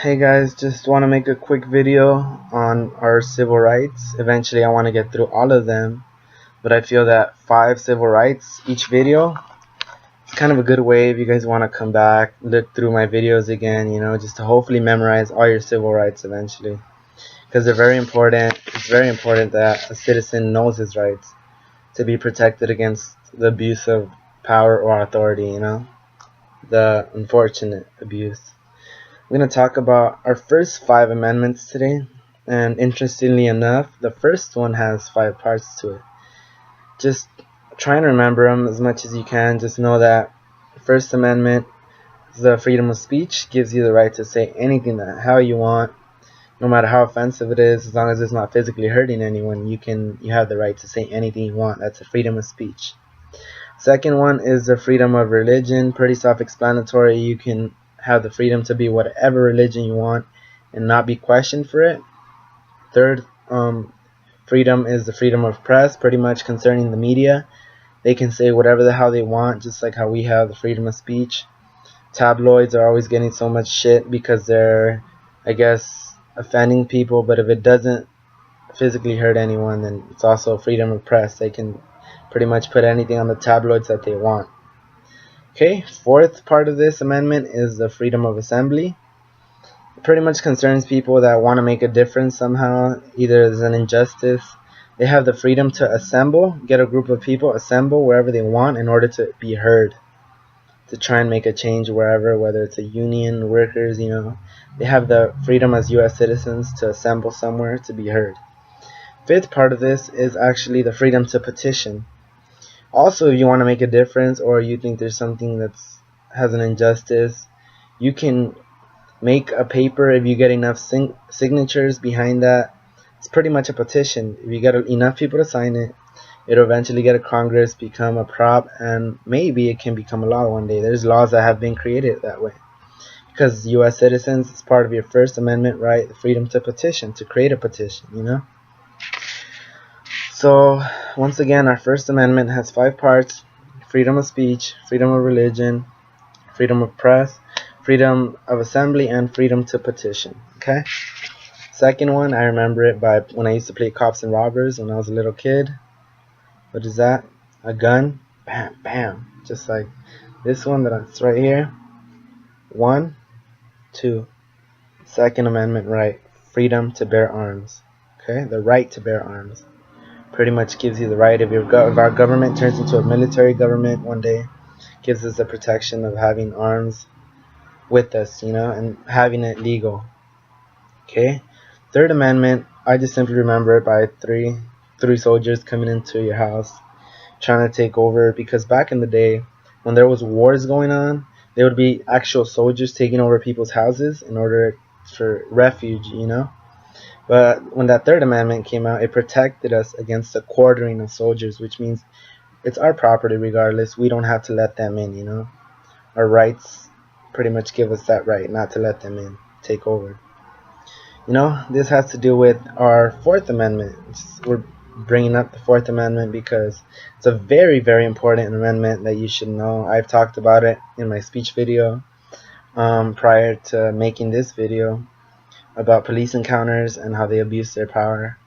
Hey guys, just want to make a quick video on our civil rights. Eventually I want to get through all of them, but I feel that 5 civil rights each video is kind of a good way if you guys want to come back, look through my videos again, just to hopefully memorize all your civil rights eventually. Because they're very important. It's very important that a citizen knows his rights to be protected against the abuse of power or authority, the unfortunate abuse. We're going to talk about our first 5 amendments today, and interestingly enough, the first one has 5 parts to it. Just try and remember them as much as you can. Just know that the First Amendment, the freedom of speech, gives you the right to say anything that how you want, no matter how offensive it is, as long as it's not physically hurting anyone. You have the right to say anything you want. That's the freedom of speech. Second one is the freedom of religion. Pretty self-explanatory. You can have the freedom to be whatever religion you want and not be questioned for it. Third freedom is the freedom of press, pretty much concerning the media. They can say whatever the hell they want, just like how we have the freedom of speech. Tabloids are always getting so much shit because they're, I guess, offending people, but if it doesn't physically hurt anyone, then it's also freedom of press. They can pretty much put anything on the tabloids that they want. Okay, fourth part of this amendment is the freedom of assembly. It pretty much concerns people that want to make a difference somehow. Either there's an injustice, they have the freedom to assemble, get a group of people, assemble wherever they want in order to be heard, to try and make a change wherever, whether it's a union, workers, they have the freedom as US citizens to assemble somewhere to be heard. Fifth part of this is actually the freedom to petition. Also, if you want to make a difference or you think there's something that has an injustice, you can make a paper. If you get enough signatures behind that, it's pretty much a petition. If you get enough people to sign it, it'll eventually get a Congress, become a prop, and maybe it can become a law one day. There's laws that have been created that way. Because US citizens, it's part of your First Amendment right, the freedom to petition, to create a petition, So, once again, our First Amendment has 5 parts: freedom of speech, freedom of religion, freedom of press, freedom of assembly, and freedom to petition. Okay? Second one, I remember it by when I used to play cops and robbers when I was a little kid. What is that? A gun. Bam, bam. Just like this one that's right here. 1, 2. Second Amendment right. Freedom to bear arms. Okay? The right to bear arms. Pretty much gives you the right, if our government turns into a military government one day, gives us the protection of having arms with us, and having it legal. Okay? Third Amendment, I just simply remember it by three soldiers coming into your house trying to take over, because back in the day when there was wars going on, there would be actual soldiers taking over people's houses in order for refuge, But when that Third Amendment came out, it protected us against the quartering of soldiers, which means it's our property regardless. We don't have to let them in, Our rights pretty much give us that right not to let them in, take over. This has to do with our Fourth Amendment. We're bringing up the Fourth Amendment because it's a very, very important amendment that you should know. I've talked about it in my speech video prior to making this video about police encounters and how they abuse their power.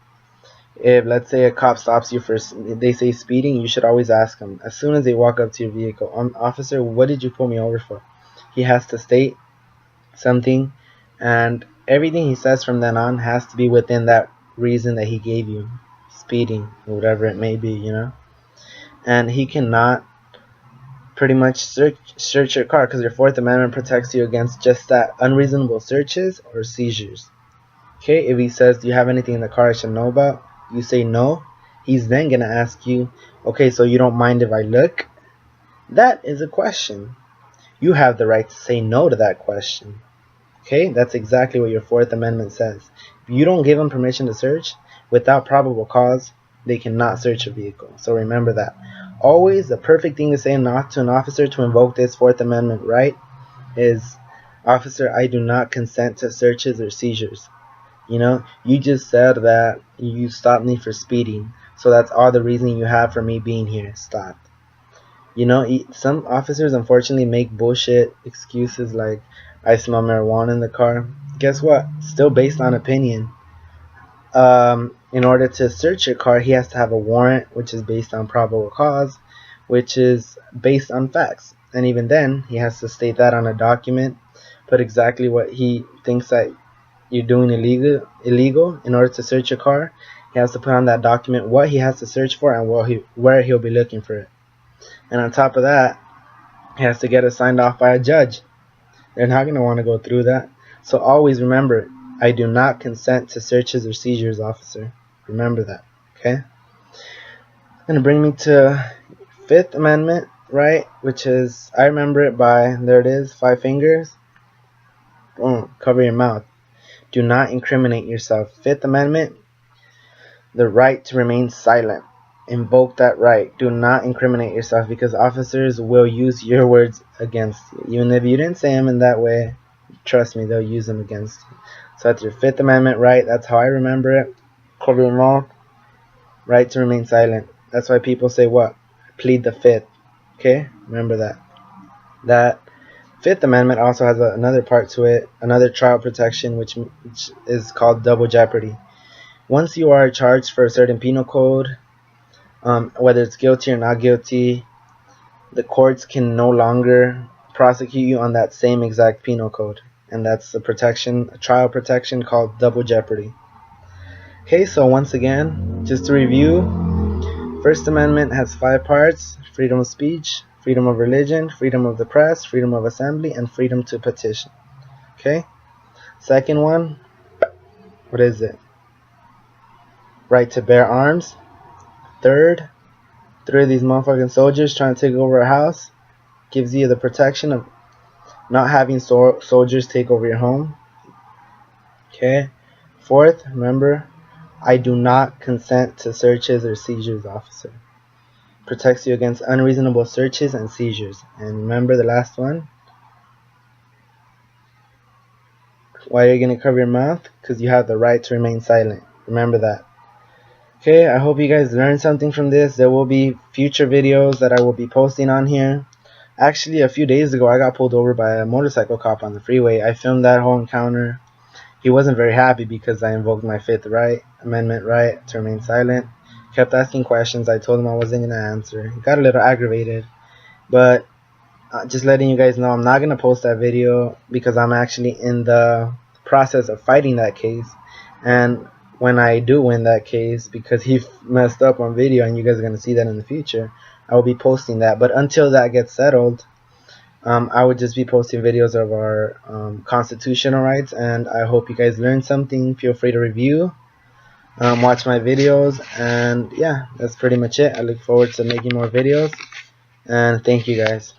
If, let's say, a cop stops you they say speeding, you should always ask them, as soon as they walk up to your vehicle, officer, what did you pull me over for? He has to state something, and everything he says from then on has to be within that reason that he gave you, speeding, or whatever it may be, And he cannot pretty much search your car, because your Fourth Amendment protects you against just that, unreasonable searches or seizures. Okay, if he says, do you have anything in the car I should know about? You say no. He's then going to ask you, okay, so you don't mind if I look? That is a question. You have the right to say no to that question. Okay, that's exactly what your Fourth Amendment says. If you don't give them permission to search without probable cause, they cannot search a vehicle. So remember that. Always the perfect thing to say not to an officer to invoke this Fourth Amendment right is, officer, I do not consent to searches or seizures. You just said that you stopped me for speeding, so that's all the reason you have for me being here. Stopped. Some officers unfortunately make bullshit excuses like, I smell marijuana in the car. Guess what? Still based on opinion. In order to search your car, he has to have a warrant, which is based on probable cause, which is based on facts. And even then, he has to state that on a document, put exactly what he thinks that you're doing illegal in order to search your car. He has to put on that document what he has to search for and where he'll be looking for it. And on top of that, he has to get it signed off by a judge. They're not going to want to go through that. So always remember, I do not consent to searches or seizures, officer. Remember that, okay? It's going to bring me to Fifth Amendment, right? Which is, I remember it by, there it is, 5 fingers. Boom, cover your mouth. Do not incriminate yourself. Fifth Amendment, the right to remain silent. Invoke that right. Do not incriminate yourself, because officers will use your words against you. Even if you didn't say them in that way, trust me, they'll use them against you. So that's your Fifth Amendment right. That's how I remember it. Cover your mouth. Right to remain silent. That's why people say what? Plead the Fifth. Okay? Remember that. That Fifth Amendment also has another part to it, another trial protection, which is called double jeopardy. Once you are charged for a certain penal code, whether it's guilty or not guilty, the courts can no longer prosecute you on that same exact penal code. And that's the protection, a trial protection called double jeopardy. Okay, so once again, just to review, First Amendment has 5 parts: freedom of speech, freedom of religion, freedom of the press, freedom of assembly, and freedom to petition. Okay? Second one, what is it? Right to bear arms. Third, 3 of these motherfucking soldiers trying to take over a house gives you the protection of not having soldiers take over your home. Okay? Fourth, remember, I do not consent to searches or seizures, officer. Protects you against unreasonable searches and seizures. And remember the last one. Why are you going to cover your mouth? Because you have the right to remain silent. Remember that. Okay, I hope you guys learned something from this. There will be future videos that I will be posting on here. Actually, a few days ago, I got pulled over by a motorcycle cop on the freeway. I filmed that whole encounter. He wasn't very happy because I invoked my Fifth Amendment right to remain silent. Kept asking questions. I told him I wasn't going to answer. He got a little aggravated. But just letting you guys know, I'm not going to post that video because I'm actually in the process of fighting that case. And when I do win that case, because he messed up on video and you guys are going to see that in the future, I will be posting that. But until that gets settled, I would just be posting videos of our constitutional rights. And I hope you guys learned something. Feel free to review, watch my videos, and yeah, that's pretty much it. I look forward to making more videos, and thank you guys.